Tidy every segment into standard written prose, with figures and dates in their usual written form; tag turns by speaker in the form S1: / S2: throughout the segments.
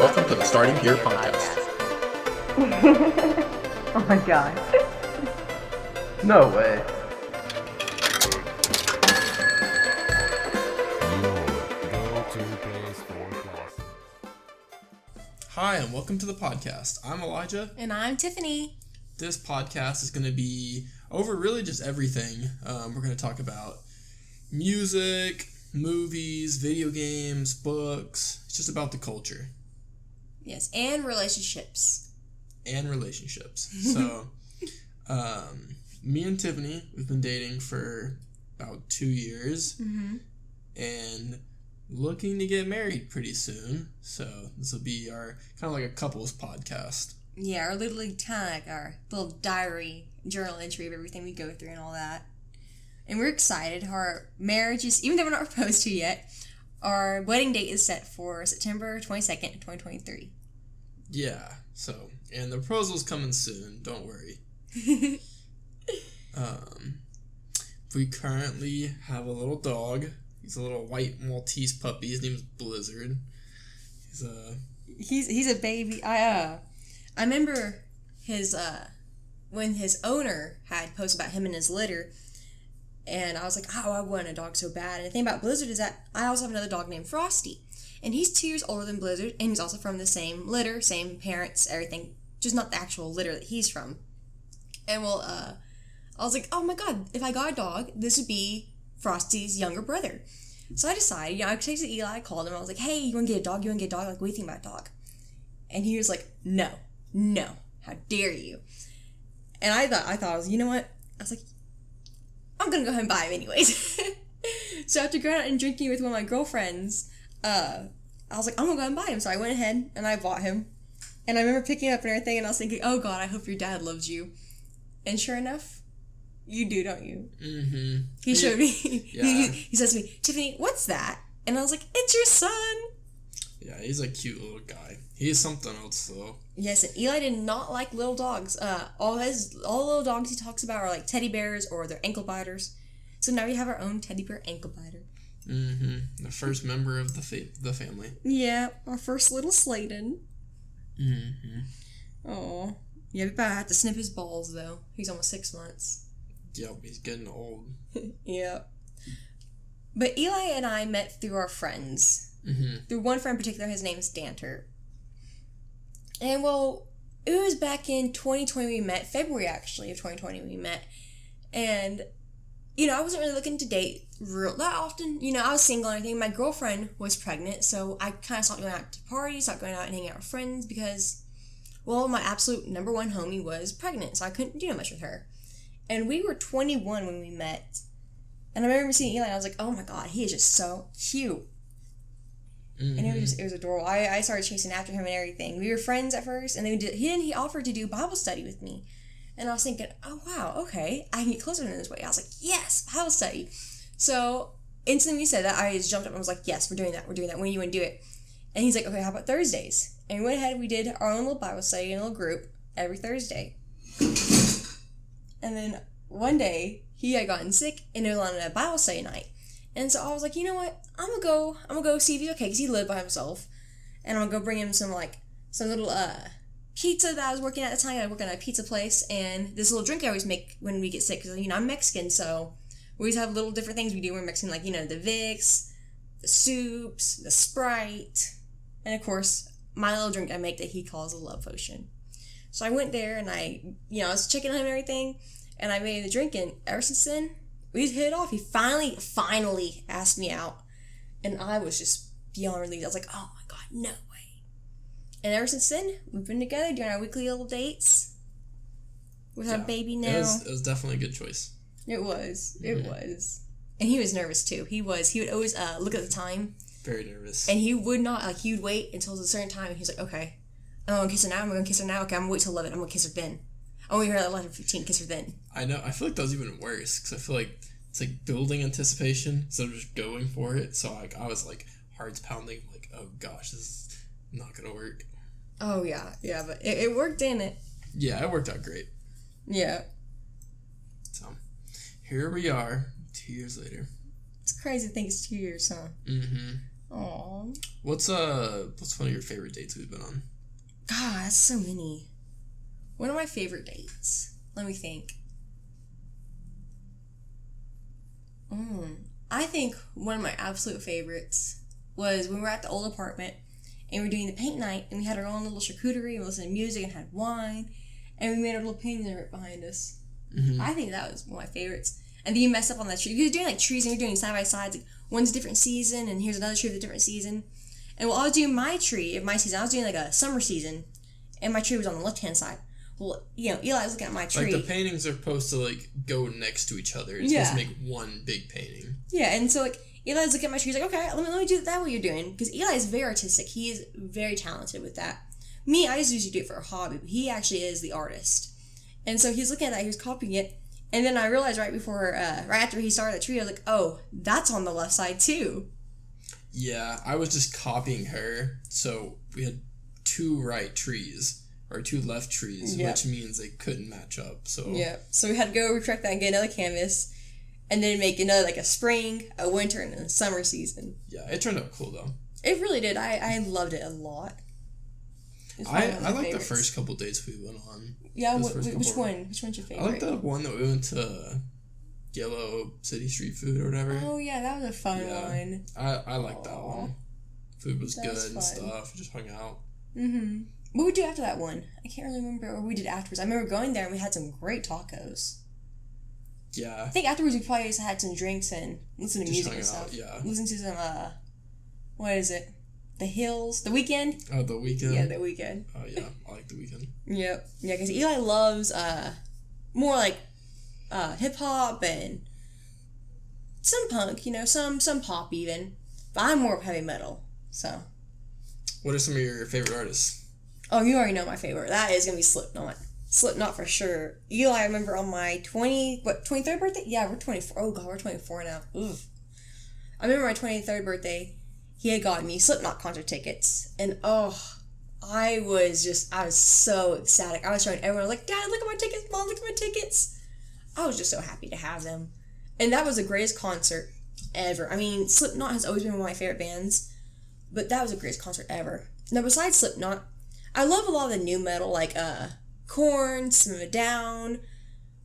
S1: welcome to the Starting Here podcast.
S2: Oh my god.
S3: No way.
S1: Hi, and welcome to the podcast. I'm Elijah.
S4: And I'm Tiffany.
S1: This podcast is going to be over really just everything. We're going to talk about music, movies, video games, books. It's just about the culture.
S4: Yes, and relationships.
S1: And relationships. So, me and Tiffany, we've been dating for about 2 years.
S4: Mm-hmm.
S1: And looking to get married pretty soon. So, this will be our kind of like a couples podcast.
S4: Yeah, our little kind of like our little diary, journal entry of everything we go through and all that. And we're excited. Our marriage is, even though we're not proposed to yet, our wedding date is set for September 22nd, 2023.
S1: Yeah, so, and the proposal's coming soon, don't worry. We currently have a little dog. He's a little white Maltese puppy. His name is Blizzard.
S4: He's a baby. I remember his when his owner had posted about him and his litter, and I was like, oh, I want a dog so bad. And the thing about Blizzard is that I also have another dog named Frosty. And he's 2 years older than Blizzard, and he's also from the same litter, same parents, everything, just not the actual litter that he's from. And I was like, oh my god, if I got a dog, this would be Frosty's younger brother. So I decided, I texted Eli, I called him, I was like, hey, you want to get a dog? Like, what do you think about a dog? And he was like, no, how dare you? And I thought I was, you know what? I was like, I'm gonna go ahead and buy him anyways. So after going out and drinking with one of my girlfriends, I was like, I'm gonna go and buy him. So I went ahead and I bought him. And I remember picking up and everything, and I was thinking, oh god, I hope your dad loves you. And sure enough, you do, don't you?
S1: Mm-hmm.
S4: He showed me.
S1: Yeah.
S4: He says to me, Tiffany, what's that? And I was like, it's your son.
S1: Yeah, he's a cute little guy. He's something else, though.
S4: Yes, and Eli did not like little dogs. All little dogs he talks about are like teddy bears or they're ankle biters. So now we have our own teddy bear ankle biter.
S1: Mm-hmm. The first member of the family.
S4: Yeah, our first little Sladen.
S1: Mm-hmm.
S4: Oh, yeah, we better have to snip his balls though. He's almost 6 months.
S1: Yep, he's getting old.
S4: Yeah. But Eli and I met through our friends.
S1: Mm-hmm.
S4: Through one friend in particular, his name's Danter. And well, it was back in 2020 we met, February actually of 2020 we met. And, I wasn't really looking to date that often. I was single and everything. My girlfriend was pregnant, so I kind of stopped going out to parties, stopped going out and hanging out with friends because, well, my absolute number one homie was pregnant, so I couldn't do much with her. And we were 21 when we met. And I remember seeing Eli and I was like, oh my god, he is just so cute.
S1: Mm-hmm.
S4: And it was adorable. I started chasing after him and everything. We were friends at first, and then he offered to do Bible study with me. And I was thinking, oh wow, okay, I can get closer to him this way. I was like, yes, Bible study. So instantly we said that, I just jumped up and was like, yes, we're doing that. When do you want to do it? And he's like, okay, how about Thursdays? And we went ahead, we did our own little Bible study in a little group every Thursday. And then one day, he had gotten sick, and they wanted a Bible study night. And so I was like, you know what? I'm gonna go see if he's okay, because he lived by himself. And I'm gonna go bring him some little pizza that I was working at the time. I worked at a pizza place, and this little drink I always make when we get sick, because I'm Mexican, so we always have little different things we do when we're Mexican, like the Vicks, the soups, the Sprite, and of course my little drink I make that he calls a love potion. So I went there and I was checking on him and everything, and I made the drink, and ever since then we hit it off. He finally asked me out, and I was just beyond relieved. I was like, oh my god, no way. And ever since then, we've been together doing our weekly little dates with our baby now.
S1: It was definitely a good choice.
S4: It was.
S1: Mm-hmm.
S4: It was. And he was nervous too. He would always look at the time.
S1: Very nervous.
S4: And he would not, he would wait until a certain time, and he's like, okay, I'm going to kiss her now, I'm going to kiss her now, okay, I'm going to wait till 11, I'm going to kiss her then. I'm going to wait her at 11:15, kiss her then.
S1: I know, I feel like that was even worse, because I feel like it's like building anticipation instead of just going for it. So I was like, hearts pounding, like, oh gosh, this is not going to work.
S4: Oh yeah, but it worked, didn't it?
S1: Yeah, it worked out great.
S4: Yeah.
S1: So, here we are, 2 years later.
S4: It's crazy to think it's 2 years, huh?
S1: Mm-hmm.
S4: Aw.
S1: What's one of your favorite dates we've been on?
S4: God, that's so many. One of my favorite dates. Let me think. I think one of my absolute favorites was when we were at the old apartment and we were doing the paint night and we had our own little charcuterie and we listened to music and had wine and we made our little painting right behind us.
S1: Mm-hmm.
S4: I think that was one of my favorites. And then you mess up on that tree. You're doing like trees and you're doing side by sides. Like one's a different season and here's another tree with a different season. And while I was doing my tree, my season, I was doing like a summer season and my tree was on the left hand side. Well, Eli was looking at my tree.
S1: Like the paintings are supposed to like go next to each other. It's supposed to make one big painting.
S4: Yeah, and so like Eli was looking at my tree. He's like, okay, let me do that what you're doing. Because Eli is very artistic. He is very talented with that. Me, I just usually do it for a hobby, but he actually is the artist. And so he's looking at that, he was copying it. And then I realized right after he started the tree, I was like, oh, that's on the left side too.
S1: Yeah, I was just copying her. So we had two right trees. Or two left trees, which means they couldn't match up. So
S4: we had to go retract that and get another canvas, and then make another like a spring, a winter, and a summer season.
S1: Yeah, it turned out cool though.
S4: It really did. I loved it a lot.
S1: I like the first couple dates we went on.
S4: Yeah, which one? Which one's your favorite?
S1: I like the one that we went to Yellow City Street Food or whatever.
S4: Oh yeah, that was a fun one.
S1: I like that one. Food was good and stuff. We just hung out.
S4: Mm-hmm. What did we do after that one? I can't really remember what we did afterwards. I remember going there and we had some great tacos.
S1: Yeah.
S4: I think afterwards we probably just had some drinks and listened to music and stuff.
S1: Yeah.
S4: Listen to some, what is it? The Hills? The Weeknd?
S1: Oh, The Weeknd?
S4: Yeah, The Weeknd.
S1: Oh, yeah. I like The Weeknd.
S4: Yep. Yeah, because Eli loves, more like, hip-hop and some punk, some pop even. But I'm more of heavy metal, so.
S1: What are some of your favorite artists?
S4: Oh, you already know my favorite. That is going to be Slipknot. Slipknot for sure. Eli, I remember on my 23rd birthday? Yeah, we're 24. Oh, God, we're 24 now. Ugh. I remember my 23rd birthday, he had gotten me Slipknot concert tickets. And, I was so ecstatic. I was showing everyone, like, Dad, look at my tickets. Mom, look at my tickets. I was just so happy to have them. And that was the greatest concert ever. I mean, Slipknot has always been one of my favorite bands, but that was the greatest concert ever. Now, besides Slipknot, I love a lot of the new metal, like Korn, System of a Down,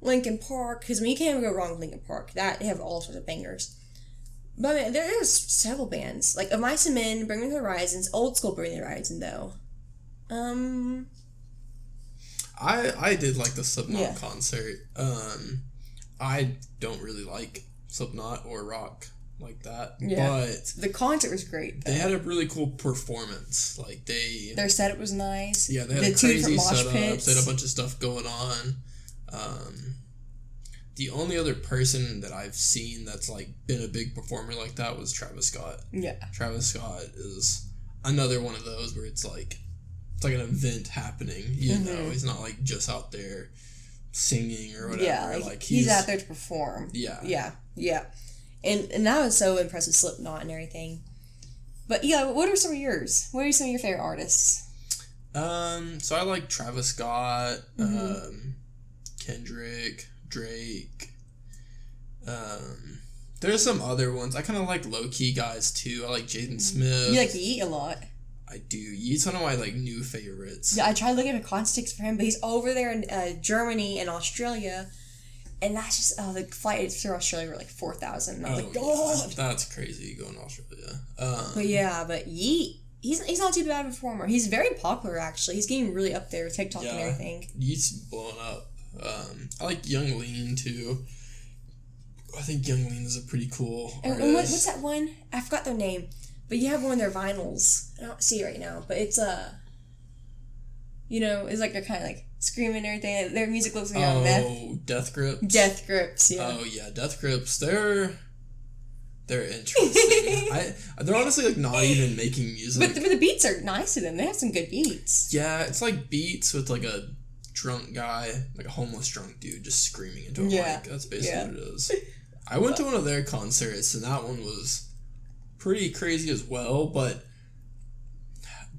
S4: Linkin Park, because you can't even go wrong with Linkin Park. They have all sorts of bangers. But I mean, there's several bands, like Of Mice and Men, Bring Me the Horizons, old school Bring Me the Horizon though.
S1: I did like the Slipknot concert. I don't really like Slipknot or rock like that. Yeah. But
S4: the concert was great.
S1: They had a really cool performance. Like their
S4: setup was nice.
S1: Yeah, they had a crazy setup. They had a bunch of stuff going on. The only other person that I've seen that's like been a big performer like that was Travis Scott. Yeah. Travis Scott is another one of those where it's like an event happening. You know, he's not like just out there singing or whatever.
S4: Yeah, like he's out there to perform. Yeah. And I was so impressed with Slipknot and everything. But yeah, what are some of yours? What are some of your favorite artists?
S1: So I like Travis Scott, Kendrick, Drake. There's some other ones. I kind of like low-key guys too. I like Jaden Smith.
S4: You like Yeet a lot.
S1: I do. Yeet's one of my like new favorites.
S4: Yeah, I tried looking at context for him, but he's over there in Germany and Australia. And that's just, the flights through Australia were like 4,000. And I was like, God.
S1: Yeah, that's crazy going to Australia.
S4: But Yeet, he's not too bad of a performer. He's very popular, actually. He's getting really up there with TikTok and everything.
S1: Yeet's blowing up. I like Young Lean, too. I think Young Lean is a pretty cool artist.
S4: And what's that one? I forgot their name. But you have one of their vinyls. I don't see it right now. But it's, it's like they're kind of like screaming and everything. Their music looks like meth.
S1: Oh, Death Grips?
S4: Death Grips, yeah.
S1: Oh, yeah, Death Grips. They're interesting. They're honestly like not even making music.
S4: But the beats are nice to them. They have some good beats.
S1: Yeah, it's like beats with like a drunk guy, like a homeless drunk dude just screaming into a mic. That's basically what it is. I went to one of their concerts and that one was pretty crazy as well, but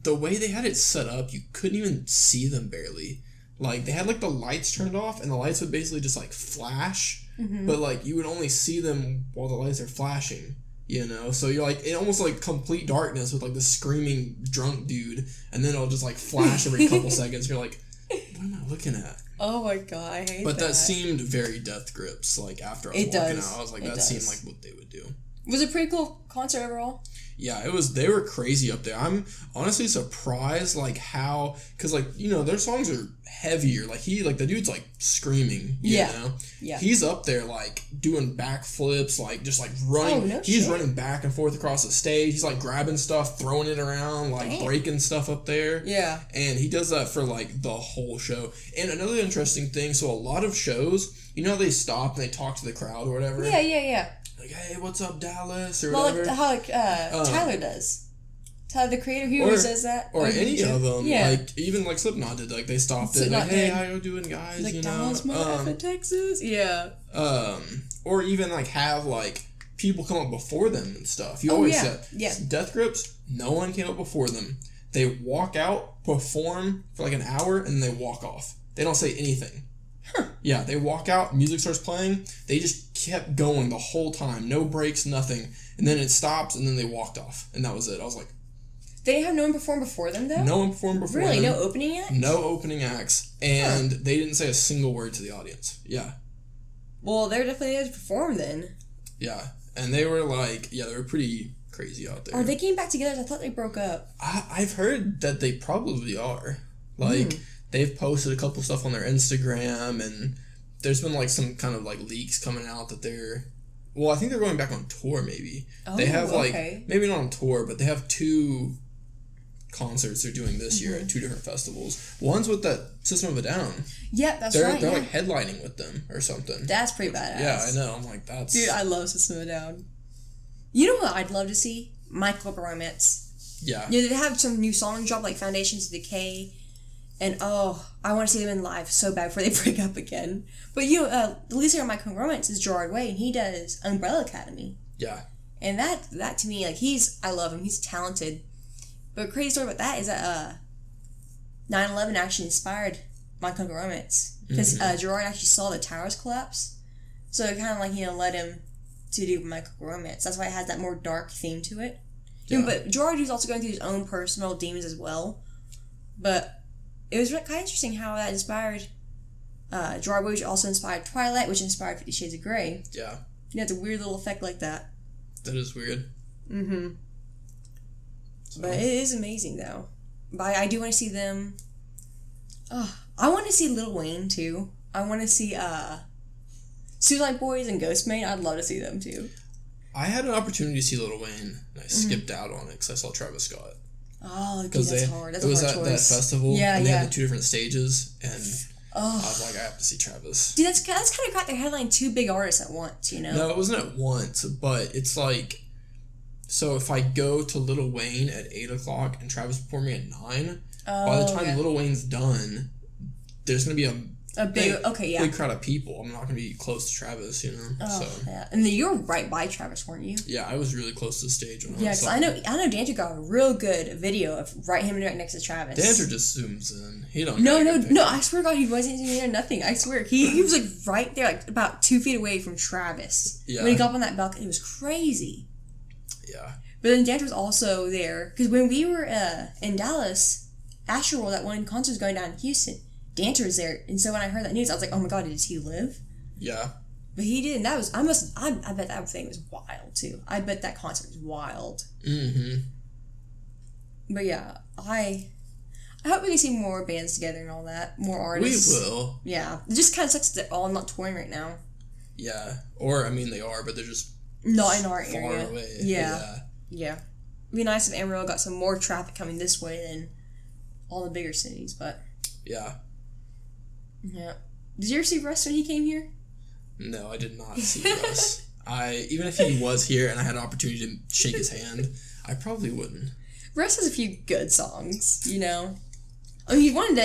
S1: the way they had it set up, you couldn't even see them barely. Like, they had, like, the lights turned off, and the lights would basically just, like, flash, but, like, you would only see them while the lights are flashing. You know, so you're like in almost like complete darkness with like this screaming drunk dude, and then it'll just like flash every couple seconds. You're like, what am I looking at?
S4: Oh my god, I hate
S1: but that seemed very Death Grips. Like after I was walking out, I was like, that seemed like what they would do.
S4: Was it a pretty cool concert overall?
S1: Yeah, it was. They were crazy up there. I'm honestly surprised, like how, because like you know their songs are heavier. Like the dude's like screaming. You know? Yeah. He's up there like doing backflips, like just like running. Oh, no he's shit. Running back and forth across the stage. He's like grabbing stuff, throwing it around, like breaking stuff up there. Yeah. And he does that for like the whole show. And another interesting thing, so a lot of shows, you know, they stop and they talk to the crowd or whatever.
S4: Yeah.
S1: Like, hey, what's up, Dallas? Or whatever.
S4: Like how Tyler does. Tyler, the creator, he always says that.
S1: Or any of them. Yeah. Like, even like Slipknot did. Like, they stopped it. Like, hey, how you doing, guys?
S4: Like, Dallas, motherfucking Texas. Yeah.
S1: Or even, like, have, like, people come up before them and stuff. You always said. Death Grips, no one came up before them. They walk out, perform for, like, an hour, and then they walk off. They don't say anything. Huh. Yeah, they walk out, music starts playing, they just kept going the whole time, no breaks, nothing, and then it stops, and then they walked off, and that was it. I was like...
S4: They didn't have no one perform before them, though?
S1: No one performed before them.
S4: Really? No opening acts?
S1: No opening acts, and they didn't say a single word to the audience. Yeah.
S4: Well, they're definitely there to perform, then.
S1: Yeah, and they were like... Yeah, they were pretty crazy out there.
S4: Are they came back together? I thought they broke up.
S1: I've heard that they probably are. Like... They've posted a couple stuff on their Instagram, and there's been, like, some kind of, like, leaks coming out that they're... Well, I think they're going back on tour, maybe. Oh, they have, like... Okay. Maybe not on tour, but they have 2 concerts they're doing this year at 2 different festivals. One's with that System of a Down.
S4: Yeah, they're
S1: They're, like, headlining with them or something.
S4: That's pretty badass.
S1: Yeah, I know. I'm like, that's...
S4: Dude, I love System of a Down. You know what I'd love to see? My Chemical Romance.
S1: Yeah.
S4: Yeah, they have some new songs drop, like Foundations of Decay. And, I want to see them in live so bad before they break up again. But, you know, the lead singer of My Chemical Romance is Gerard Way, and he does Umbrella Academy.
S1: Yeah.
S4: And that to me, like, I love him. He's talented. But a crazy story about that is that 9/11 actually inspired My Chemical Romance. Because Gerard actually saw the towers collapse. So it kind of, like, you know, led him to do My Chemical Romance. That's why it has that more dark theme to it. Yeah. You know, but Gerard was also going through his own personal demons as well. But... It was kind of interesting how that inspired Gerard Way, which also inspired Twilight, which inspired 50 Shades of Grey.
S1: Yeah.
S4: You know, it's a weird little effect like that.
S1: That is weird.
S4: Mm-hmm. So. But it is amazing, though. But I do want to see them... I want to see Lil Wayne, too. I want to see Suicide Boys and Ghostman. I'd love to see them, too.
S1: I had an opportunity to see Lil Wayne, and I skipped out on it because I saw Travis Scott.
S4: Oh, dude, that's hard. That's a hard choice. It was
S1: at that festival, and they had the 2 different stages, and I was like, I have to see Travis.
S4: Dude, that's kind of crap. They're headlining 2 big artists at once, you know?
S1: No, it wasn't at once, but it's like, so if I go to Lil Wayne at 8 o'clock and Travis performing at 9, by the time Lil Wayne's done, there's going to be a big crowd of people. I'm not going to be close to Travis, you know?
S4: Oh, so. Yeah. And then you were right by Travis, weren't you?
S1: Yeah, I was really close to the stage when I was.
S4: Yeah, because I know Danter got a real good video of him right next to Travis.
S1: Danter just zooms in. He don't.
S4: No, I swear to God, he wasn't zooming in or nothing. I swear. He was like right there, like about 2 feet away from Travis. Yeah. When he got up on that balcony, it was crazy.
S1: Yeah.
S4: But then Danter was also there, because when we were in Dallas, Astroworld, that one concert was going down in Houston. Danter was there, and so when I heard that news, I was like, "Oh my God, did he live?"
S1: Yeah,
S4: but he didn't. I bet that thing was wild too. I bet that concert was wild.
S1: Mm-hmm.
S4: But yeah, I hope we can see more bands together and all that, more artists.
S1: We will.
S4: Yeah, it just kind of sucks that they're all not touring right now.
S1: Yeah, or I mean, they are, but they're just
S4: not in our
S1: far
S4: area.
S1: Away.
S4: Yeah. It'd be nice if Amarillo got some more traffic coming this way than all the bigger cities, but
S1: yeah.
S4: Yeah. Did you ever see Russ when he came here?
S1: No, I did not see Russ. Even if he was here and I had an opportunity to shake his hand, I probably wouldn't.
S4: Russ has a few good songs, you know. I mean,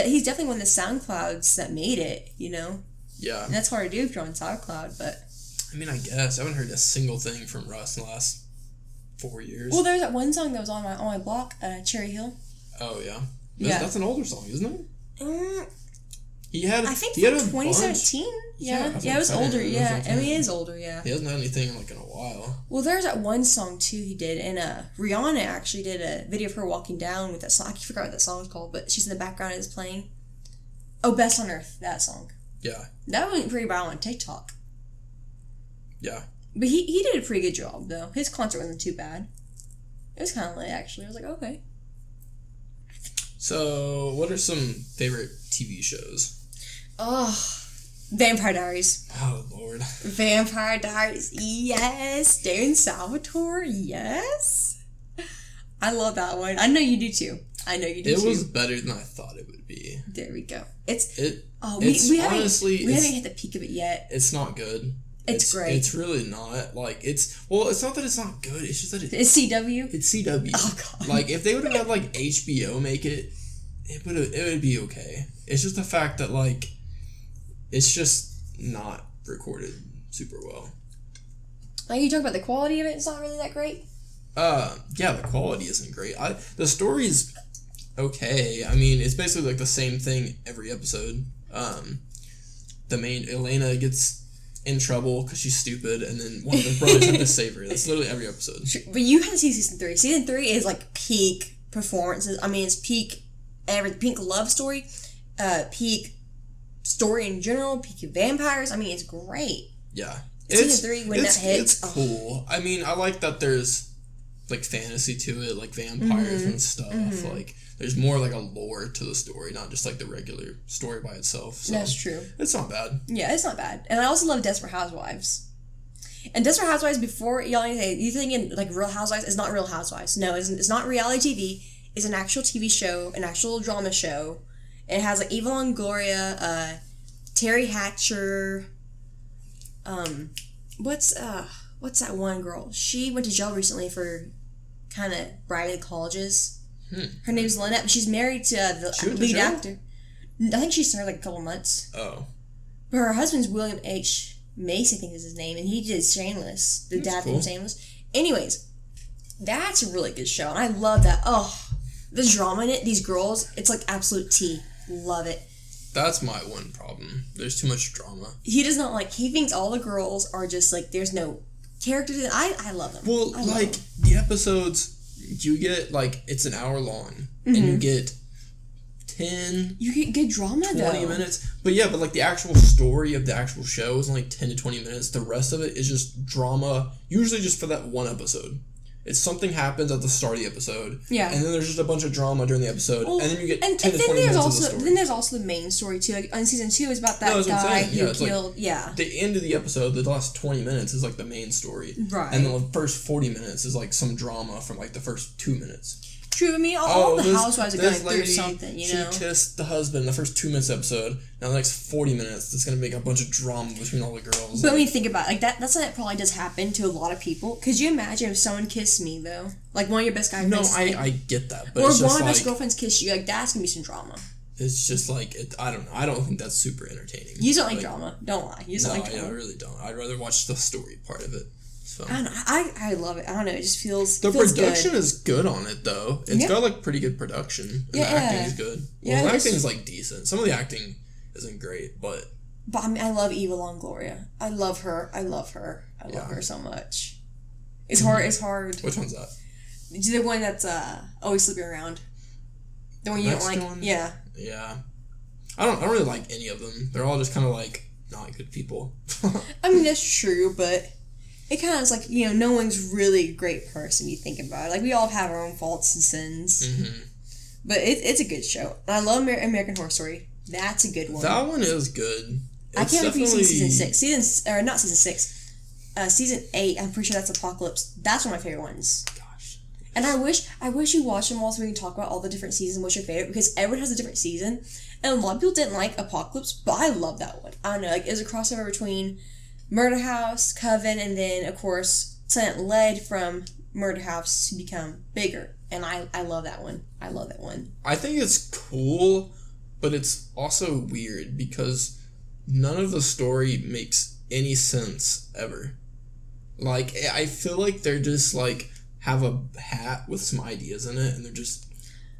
S4: he's definitely one of the SoundClouds that made it, you know.
S1: Yeah.
S4: And that's hard to do if you're on SoundCloud, but...
S1: I mean, I guess. I haven't heard a single thing from Russ in the last 4 years.
S4: Well, there's that one song that was on my block, Cherry Hill.
S1: Oh, yeah. That's an older song, isn't it?
S4: I think from 2017. Yeah, it was older. Yeah, I mean, he is older. Yeah.
S1: He hasn't had anything like in a while.
S4: Well, there's that one song too he did, and Rihanna actually did a video of her walking down with that song. I forgot what that song was called, but she's in the background and is playing. Oh, Best on Earth, that song.
S1: Yeah.
S4: That went pretty viral on TikTok.
S1: Yeah.
S4: But he did a pretty good job though. His concert wasn't too bad. It was kind of lit actually. I was like, okay.
S1: So, what are some favorite TV shows?
S4: Oh, Vampire Diaries.
S1: Oh, Lord.
S4: Vampire Diaries, yes. Darren Salvatore, yes. I love that one. I know you do too.
S1: It was better than I thought it would be.
S4: There we go.
S1: We haven't
S4: hit the peak of it yet.
S1: It's not good.
S4: It's great.
S1: It's really not. Like, it's not that it's not good. It's just that
S4: it's CW.
S1: It's CW.
S4: Oh god.
S1: Like, if they would have had like HBO make it, it would be okay. It's just the fact that like, it's just not recorded super well.
S4: Like, you talk about the quality of it. It's not really that great.
S1: Yeah, the quality isn't great. The story's okay. I mean, it's basically like the same thing every episode. The main Elena gets in trouble because she's stupid, and then one of the brothers have to save her. That's literally every episode.
S4: But you haven't seen season 3. Season 3 is like peak performances. I mean, it's peak love story, peak story in general, peak vampires. I mean, it's great.
S1: Yeah.
S4: Season 3 when that hits.
S1: It's cool. I mean, I like that there's like fantasy to it, like vampires and stuff. Like, there's more like a lore to the story, not just like the regular story by itself. So
S4: that's true.
S1: It's not bad.
S4: Yeah, it's not bad. And I also love Desperate Housewives. And Desperate Housewives, before y'all you thinking like Real Housewives, is not Real Housewives. No, it's not reality TV. It's an actual TV show, an actual drama show. It has like Eva Longoria, Terry Hatcher. What's that one girl? She went to jail recently for kind of bribing colleges. Her name's Lynette, but she's married to the lead actor. I think she started like a couple months.
S1: Oh.
S4: But her husband's William H. Macy, I think is his name, and he did Shameless, the dad from Shameless. Anyways, that's a really good show, and I love that. Oh, the drama in it, these girls, it's like absolute tea. Love it.
S1: That's my one problem. There's too much drama.
S4: He does not like, he thinks all the girls are just like, there's no characters. I love them.
S1: Well, like, the episodes, you get, like, it's an hour long, and you get 10...
S4: You get good drama,
S1: 20 minutes. But yeah, but, like, the actual story of the actual show is only 10 to 20 minutes. The rest of it is just drama, usually just for that one episode. It's something happens at the start of the episode. Yeah. And then there's just a bunch of drama during the episode. Well, and then you get 10 to 20 minutes of the story.
S4: Then there's also the main story, too. Like, on season 2 is about that guy who killed...
S1: Like, yeah. The end of the episode, the last 20 minutes is, like, the main story.
S4: Right.
S1: And then the first 40 minutes is, like, some drama from, like, the first 2 minutes.
S4: True, I mean, all the housewives are going through something, you know?
S1: She kissed the husband in the first 2 minutes episode. Now the next 40 minutes, it's going to make a bunch of drama between all the girls.
S4: But when you think about it, like, that's something that probably does happen to a lot of people. Could you imagine if someone kissed me, though? Like, one of your best guy friends.
S1: No, I get that. But
S4: or
S1: it's just
S4: one of my best girlfriends kissed you. Like, that's going to be some drama.
S1: It's just like, I don't know. I don't think that's super entertaining.
S4: You don't like drama. Don't lie. You don't like drama.
S1: I really don't. I'd rather watch the story part of it. So.
S4: I don't know. I love it. I don't know. It just feels
S1: the production is good on it though. It's got like pretty good production. And the acting is good. Well, the acting is like decent. Some of the acting isn't great, but
S4: I mean, I love Eva Longoria. I love her. I love her so much. It's hard. It's hard.
S1: Which one's that?
S4: The one that's always sleeping around. The one you don't like. One? Yeah.
S1: Yeah. I don't really like any of them. They're all just kind of like not good people.
S4: I mean, that's true, but. It kind of is like, you know, no one's really a great person, you think about it. Like, we all have our own faults and sins. Mm-hmm. But it's a good show. And I love American Horror Story. That's a good one.
S1: That one is good.
S4: I can't wait for you to see season 6. Not season 6. Season 8, I'm pretty sure that's Apocalypse. That's one of my favorite ones. Gosh. And I wish you watched them all so we can talk about all the different seasons. What's your favorite? Because everyone has a different season. And a lot of people didn't like Apocalypse, but I love that one. I don't know. Like, it was a crossover between Murder House, Coven, and then, of course, something that led from Murder House to become bigger. And I love that one. I love that one.
S1: I think it's cool, but it's also weird because none of the story makes any sense ever. Like, I feel like they're just, like, have a hat with some ideas in it, and they're just,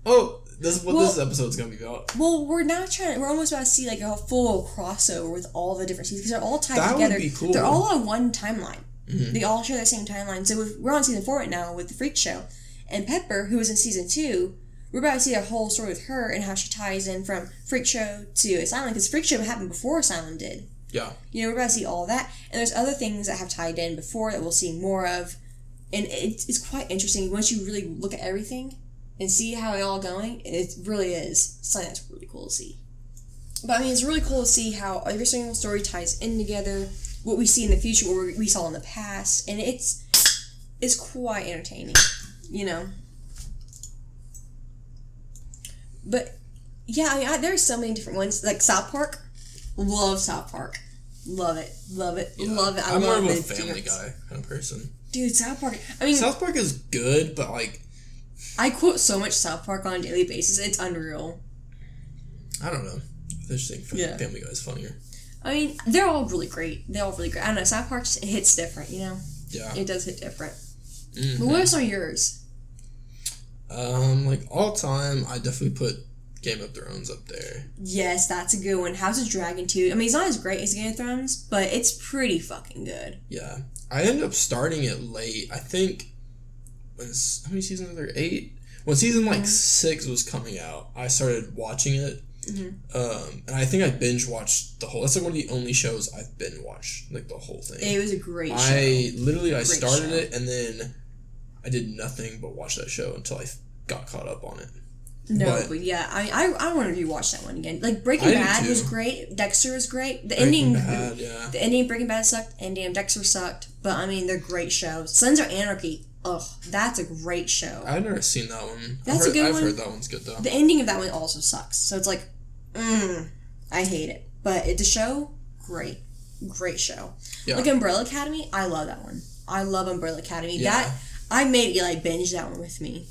S1: oh, This is what this episode's gonna be about.
S4: Well, we're almost about to see like a full crossover with all the different seasons because they're all tied together.
S1: That would be cool.
S4: They're all on one timeline. Mm-hmm. They all share the same timeline. So we're on season 4 right now with the Freak Show, and Pepper, who was in season 2, we're about to see a whole story with her and how she ties in from Freak Show to Asylum because Freak Show happened before Asylum did.
S1: Yeah.
S4: You know, we're about to see all of that, and there's other things that have tied in before that we'll see more of, and it's quite interesting once you really look at everything and see how it all going. It really is something that's really cool to see. But I mean, it's really cool to see how every single story ties in together, what we see in the future, what we saw in the past, and it's quite entertaining, you know. But yeah, I mean, there's so many different ones. Like South Park, love South Park, love it, yeah. love it.
S1: I'm more of a Family Guy kind of person.
S4: Dude, South Park. I mean,
S1: South Park is good, but like,
S4: I quote so much South Park on a daily basis. It's unreal.
S1: I don't know. I just think Family Guy is funnier.
S4: I mean, they're all really great. I don't know. South Park hits different, you know.
S1: Yeah.
S4: It does hit different. Mm-hmm. But what are some of yours?
S1: Like all time, I definitely put Game of Thrones up there.
S4: Yes, that's a good one. House of Dragon too. I mean, it's not as great as Game of Thrones, but it's pretty fucking good.
S1: Yeah, I ended up starting it late. I think how many seasons are there? 8. When season 6 was coming out, I started watching it. Mm-hmm. And I think I binge watched the whole. That's like one of the only shows I've binge watched, like the whole thing.
S4: It was a great show.
S1: I started it and then I did nothing but watch that show until I got caught up on it.
S4: No, but yeah, I want to rewatch that one again. Like Breaking Bad was great. Dexter was great. The ending of Breaking Bad sucked. The ending of Dexter sucked. But I mean, they're great shows. Sons of Anarchy. Ugh, that's a great show.
S1: I've never seen that one.
S4: That's a good one.
S1: I've heard that one's good though.
S4: The ending of that one also sucks. So it's like, I hate it. But the show, great show. Yeah. Like Umbrella Academy, I love that one. I love Umbrella Academy. Yeah. That I made Eli binge that one with me.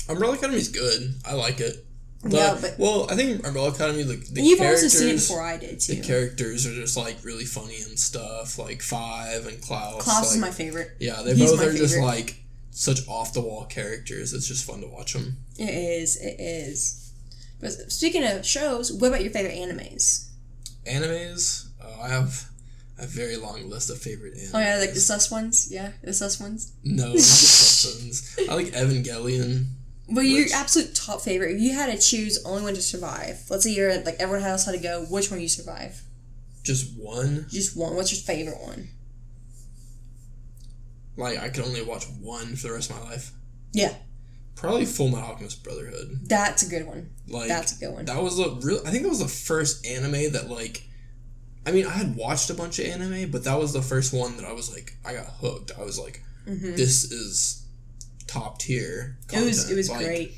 S1: Umbrella Academy's good. I like it.
S4: But
S1: I think Umbrella Academy, the
S4: you've also seen it before I did too.
S1: The characters are just like really funny and stuff. Like Five and Klaus.
S4: Klaus is my favorite.
S1: Yeah, they both are just like such off the wall characters. It's just fun to watch them.
S4: It is. But speaking of shows, what about your favorite animes?
S1: Animes? I have a very long list of favorite animes.
S4: Oh yeah, like the sus ones? Yeah, the sus ones?
S1: No, not the sus ones. I like Evangelion.
S4: Well, your absolute top favorite, if you had to choose only one to survive, let's say you're like everyone else had to go, which one you survive?
S1: Just one?
S4: Just one. What's your favorite one?
S1: Like, I could only watch one for the rest of my life?
S4: Yeah.
S1: Probably Fullmetal Alchemist Brotherhood.
S4: That's a good one.
S1: Like,
S4: that's a good one.
S1: That was I think that was the first anime that, like, I mean, I had watched a bunch of anime, but that was the first one that I was like, I got hooked. I was like, this is top tier content.
S4: It was like, great.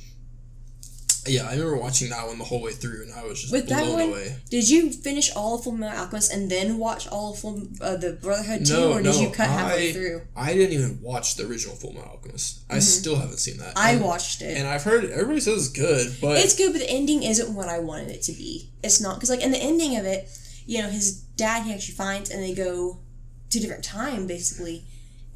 S1: Yeah, I remember watching that one the whole way through, and I was just blown away.
S4: Did you finish all of Fullmetal Alchemist and then watch all of the Brotherhood too, or did you cut halfway through?
S1: I didn't even watch the original Fullmetal Alchemist. I still haven't seen that.
S4: I watched it,
S1: and I've heard everybody says it's good, but
S4: it's good. But the ending isn't what I wanted it to be. It's not, because like in the ending of it, you know, his dad he actually finds, and they go to a different time basically,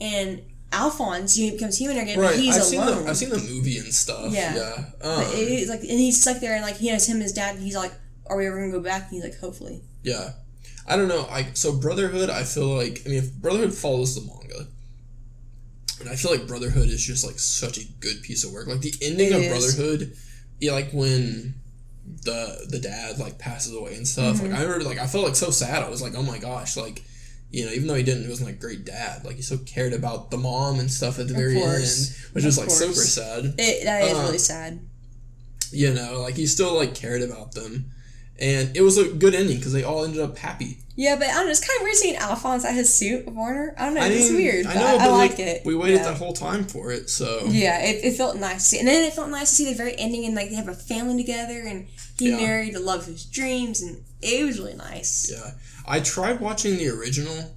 S4: and Alphonse becomes human again, but he's alone.
S1: I've seen the movie and stuff. Yeah.
S4: It's like, and he's stuck there, and like he knows him and his dad, and he's like, "Are we ever gonna go back?" And he's like, "Hopefully."
S1: Yeah, I don't know. So Brotherhood, I feel like, I mean, if Brotherhood follows the manga, and I feel like Brotherhood is just like such a good piece of work. Like the ending of Brotherhood, yeah, like when the dad like passes away and stuff. Like I remember, like I felt like so sad. I was like, oh my gosh, like. You know, even though he wasn't like a great dad, like he still cared about the mom and stuff at the very end, which was like super sad.
S4: That is really sad.
S1: You know, like he still like cared about them, and it was a good ending because they all ended up happy.
S4: Yeah, but I don't know, it's kind of weird seeing Alphonse at his suit of Warner. I don't know, it's weird.
S1: I know, but
S4: I like it.
S1: We waited that whole time for it, so
S4: yeah, it felt nice to see, and then it felt nice to see the very ending, and like they have a family together, and he married the love of his dreams, and it was really nice.
S1: Yeah. I tried watching the original,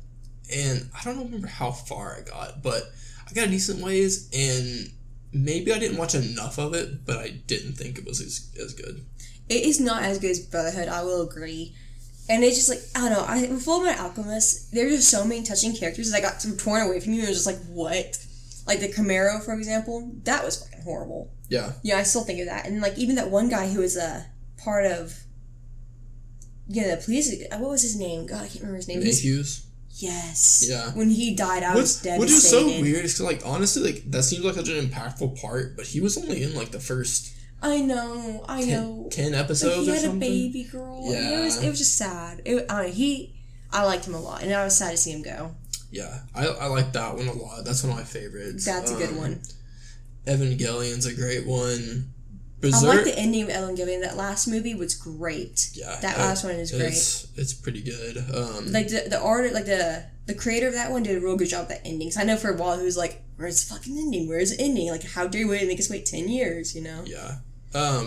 S1: and I don't remember how far I got, but I got a decent ways, and maybe I didn't watch enough of it, but I didn't think it was as good. It
S4: is not as good as Brotherhood, I will agree. And it's just like, I don't know, with Fullmetal Alchemist, there's just so many touching characters that got torn away from you, and it was just like, what? Like the Camaro, for example, that was fucking horrible.
S1: Yeah.
S4: Yeah, I still think of that. And like even that one guy who was a part of, the police. What was his name? God, I can't remember his name.
S1: Mayhews.
S4: Yes.
S1: Yeah.
S4: When he died, I was devastated.
S1: Which is so weird. Because like honestly, like that seems like such an impactful part, but he was only in like the first.
S4: I know.
S1: 10 episodes or something.
S4: He had a baby girl.
S1: Yeah.
S4: It was just sad. I liked him a lot, and I was sad to see him go.
S1: Yeah, I like that one a lot. That's one of my favorites.
S4: That's a good one.
S1: Evangelion's a great one. Berserk,
S4: I like the ending of Evangelion. That last movie was great.
S1: Yeah,
S4: that last one is great.
S1: It's pretty good.
S4: Like the art, like the creator of that one did a real good job with that ending. So I know for a while he was like, "Where's the fucking ending? Where's the ending? Like, how dare you make us wait 10 years?" You know?
S1: Yeah.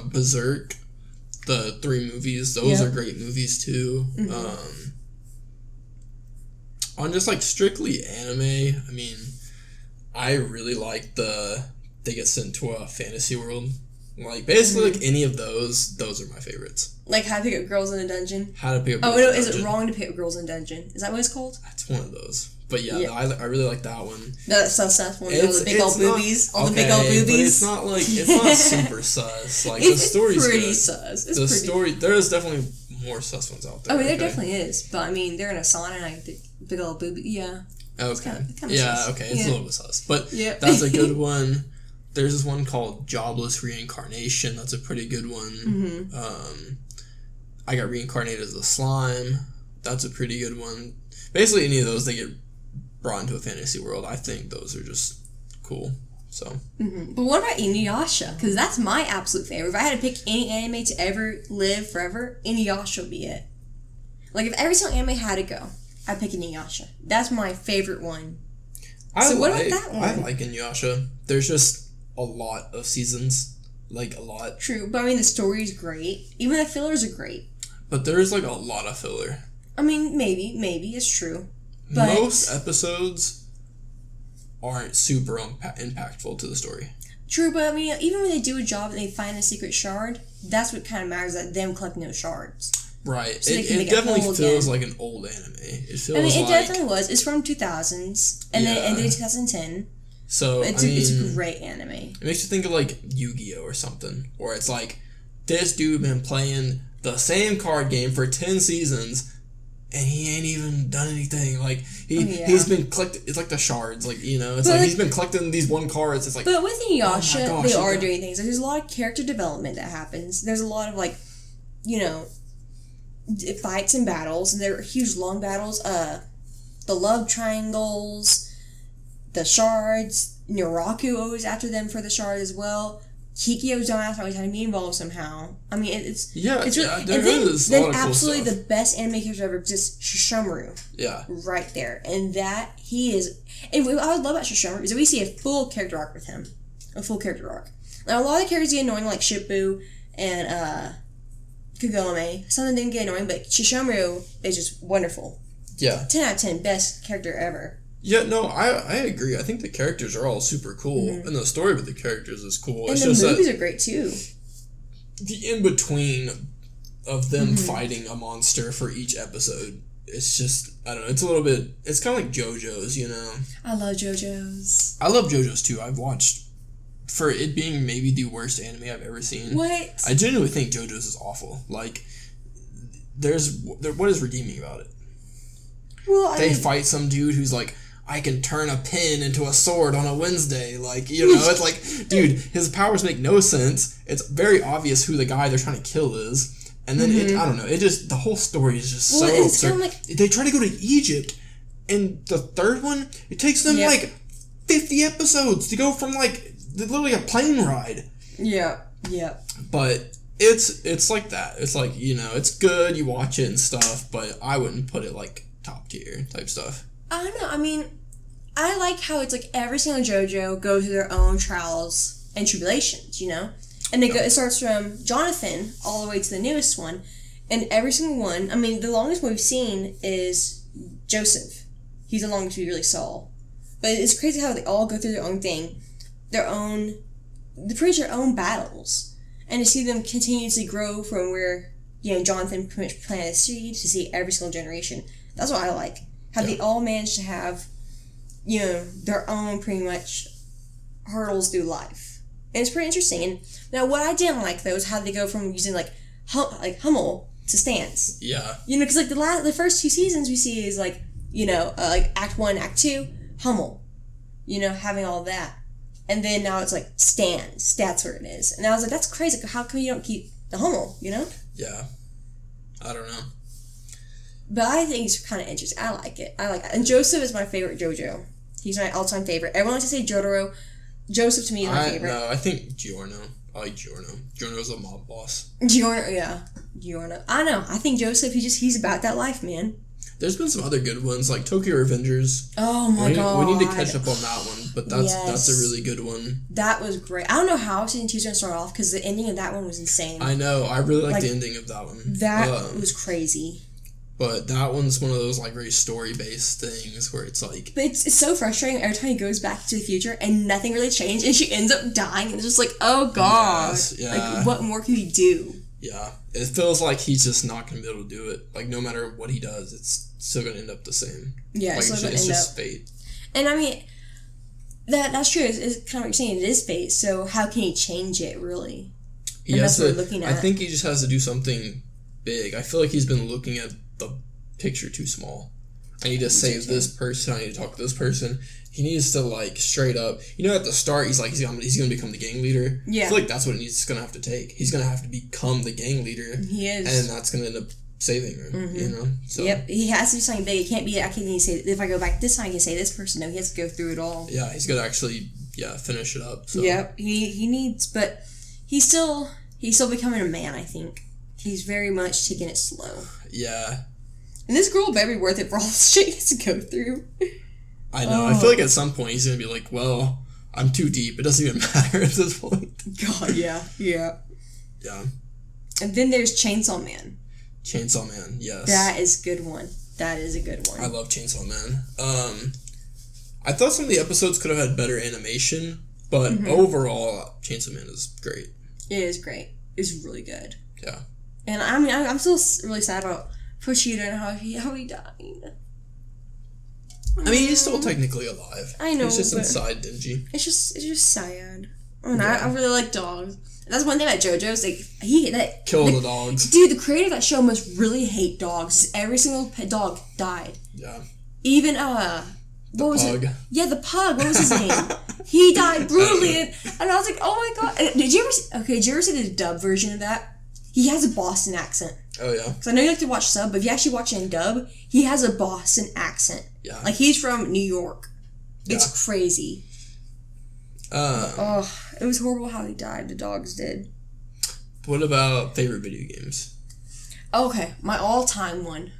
S1: Berserk, the 3 movies. Those are great movies too.
S4: Mm-hmm.
S1: On just like strictly anime, I mean, I really like they get sent to a fantasy world. Like basically like any of those are my favorites.
S4: Like How to Pick Up Girls in a Dungeon.
S1: How to Pick Up
S4: Girls
S1: in a
S4: Dungeon.
S1: Dungeon.
S4: It wrong to pick up girls in a dungeon? Is that what it's called?
S1: That's one of those. But yeah. I really like that one.
S4: That's so sus one. All the big old boobies. All the big old
S1: But
S4: boobies.
S1: it's not super sus. Like the story's
S4: pretty
S1: good.
S4: sus.
S1: The story, there's definitely more sus ones out there.
S4: I mean, there definitely is. But I mean, they're in a sauna and like big old booby. Yeah.
S1: Okay.
S4: It's
S1: it's a little bit sus. But that's a good one. There's this one called Jobless Reincarnation. That's a pretty good one.
S4: Mm-hmm.
S1: I got reincarnated as a slime. That's a pretty good one. Basically, any of those, they get brought into a fantasy world. I think those are just cool. So.
S4: Mm-hmm. But what about Inuyasha? Because that's my absolute favorite. If I had to pick any anime to ever live forever, Inuyasha would be it. Like, if every single anime had to go, I'd pick Inuyasha. That's my favorite one. What about that one?
S1: I like Inuyasha. There's just a lot of seasons. Like, a lot.
S4: True, but I mean, the story's great. Even the fillers are great.
S1: But there's, like, a lot of filler.
S4: I mean, maybe, it's true. But
S1: most episodes aren't super impactful to the story.
S4: True, but I mean, even when they do a job and they find a secret shard, that's what kind of matters, that them collecting those shards.
S1: Right.
S4: So
S1: it definitely feels like an old anime. It feels
S4: it definitely was. It's from 2000s, and then it ended in 2010.
S1: So,
S4: it's a great anime.
S1: It makes you think of, like, Yu-Gi-Oh! Or something. Where it's like, this dude been playing the same card game for 10 seasons, and he ain't even done anything. Like, he's been collecting... It's like the shards. Like, it's like he's been collecting these one cards. It's like...
S4: But with Inuyasha, they are doing things. Like, there's a lot of character development that happens. There's a lot of, like, fights and battles, and they're huge long battles. The love triangles, the shards. Naraku always after them for the shard as well. Kikyo's dumbass always had to be involved somehow. I mean, it's really,
S1: there is a lot of
S4: absolutely
S1: cool stuff.
S4: The best anime character ever, just Shishomaru.
S1: Yeah,
S4: right there, and that he is. And what I would love about Shishomaru is that we see a full character arc with him, a full character arc. Now a lot of the characters get annoying, like Shippu and Kagome. Some of them didn't get annoying, but Shishomaru is just wonderful.
S1: Yeah,
S4: 10 out of 10, best character ever.
S1: Yeah, no, I agree. I think the characters are all super cool, and the story with the characters is cool.
S4: And the movies are great too.
S1: The in-between of them fighting a monster for each episode, it's just, I don't know, it's a little bit, it's kind of like JoJo's,
S4: I love JoJo's.
S1: I love JoJo's too. I've watched, for it being maybe the worst anime I've ever seen.
S4: What?
S1: I genuinely think JoJo's is awful. Like, what is redeeming about it?
S4: Well,
S1: they fight some dude who's like, I can turn a pin into a sword on a Wednesday. Like, it's like, dude, his powers make no sense. It's very obvious who the guy they're trying to kill is. And then, I don't know, the whole story is just so absurd. Like, they try to go to Egypt, and the third one, it takes them, 50 episodes to go from, literally a plane ride.
S4: Yeah.
S1: But it's like that. It's like, it's good, you watch it and stuff, but I wouldn't put it, top tier type stuff.
S4: I don't know. I mean, I like how it's like every single JoJo go through their own trials and tribulations, And it starts from Jonathan all the way to the newest one. And every single one, I mean, the longest one we've seen is Joseph. He's the longest we really saw. But it's crazy how they all go through their own thing, they preach their own battles. And to see them continuously grow from where, Jonathan pretty much planted a seed to see every single generation. That's what I like. How they all managed to have, their own pretty much hurdles through life. And it's pretty interesting. And now what I didn't like, though, is how they go from using, like Hummel to Stans.
S1: Yeah.
S4: You know, because, like, the first 2 seasons we see is, like, you know, like, Act 1, Act 2, Hummel. You know, having all that. And then now it's, like, Stans. That's where it is. And I was like, that's crazy. How come you don't keep the Hummel, you know?
S1: Yeah. I don't know.
S4: But I think it's kind of interesting. I like it. And Joseph is my favorite JoJo. He's my all-time favorite. Everyone likes to say Jotaro. Joseph, to me, is my favorite.
S1: No, I think Giorno. I like Giorno. Giorno's a mob boss.
S4: Giorno, yeah. Giorno. I know. I think Joseph, he's about that life, man.
S1: There's been some other good ones, like Tokyo Revengers.
S4: Oh my god.
S1: We need to catch up on that one, but that's a really good one.
S4: That was great. I don't know how season 2's going to start off, because the ending of that one was insane.
S1: I know. I really like the ending of that one.
S4: That was crazy.
S1: But that one's one of those, like, very story-based things where it's like...
S4: But it's so frustrating every time he goes back to the future and nothing really changed, and she ends up dying, and it's just like, oh god.
S1: Yes, yeah.
S4: Like, what more can he do?
S1: Yeah. It feels like he's just not going to be able to do it. Like, no matter what he does, it's still going to end up the same.
S4: Yeah,
S1: like, it's just fate.
S4: And I mean, that's true. It's kind of what you're saying. It is fate, so how can he change it, really?
S1: He has to, I think he just has to do something big. I feel like he's been looking at the picture too small. I need to save this person. I need to talk to this person. He needs to, like, straight up. You know, at the start, he's going to become the gang leader.
S4: Yeah.
S1: I feel like that's what he's going to have to take. He's going to have to become the gang leader.
S4: He is.
S1: And that's going to end up saving her, you know? So.
S4: Yep. He has to do something big. It can't be, I can't say, if I go back this time, I can say this person. No, he has to go through it all.
S1: Yeah, he's got to actually, finish it up. So.
S4: Yep. He needs, but he's still becoming a man, I think. He's very much taking it slow.
S1: Yeah.
S4: And this girl better be worth it for all the shit he has to go through.
S1: I know. I feel like at some point he's going to be like, well, I'm too deep. It doesn't even matter at this point.
S4: God, yeah. Yeah.
S1: Yeah.
S4: And then there's Chainsaw Man.
S1: Chainsaw Man, yes.
S4: That is a good one. That is a good one.
S1: I love Chainsaw Man. I thought some of the episodes could have had better animation, but overall, Chainsaw Man is great.
S4: It is great. It's really good.
S1: Yeah.
S4: And I mean, I'm still really sad about Kushida and how he died.
S1: I mean, he's still technically alive.
S4: I know.
S1: He's just inside Denji.
S4: It's just sad. And I really like dogs. And that's one thing about JoJo's, like
S1: kill the dogs.
S4: Dude, the creator of that show must really hate dogs. Every single dog died.
S1: Yeah.
S4: Even what was
S1: pug.
S4: it? Yeah, the pug. What was his name? He died brutally, and I was like, oh my god. Did you ever see the dub version of that? He has a Boston accent.
S1: Oh yeah.
S4: Because I know you like to watch sub, but if you actually watch it in dub, he has a Boston accent.
S1: Yeah.
S4: Like he's from New York.
S1: Yeah.
S4: It's crazy. It was horrible how he died. The dogs did.
S1: What about favorite video games?
S4: Okay, my all-time one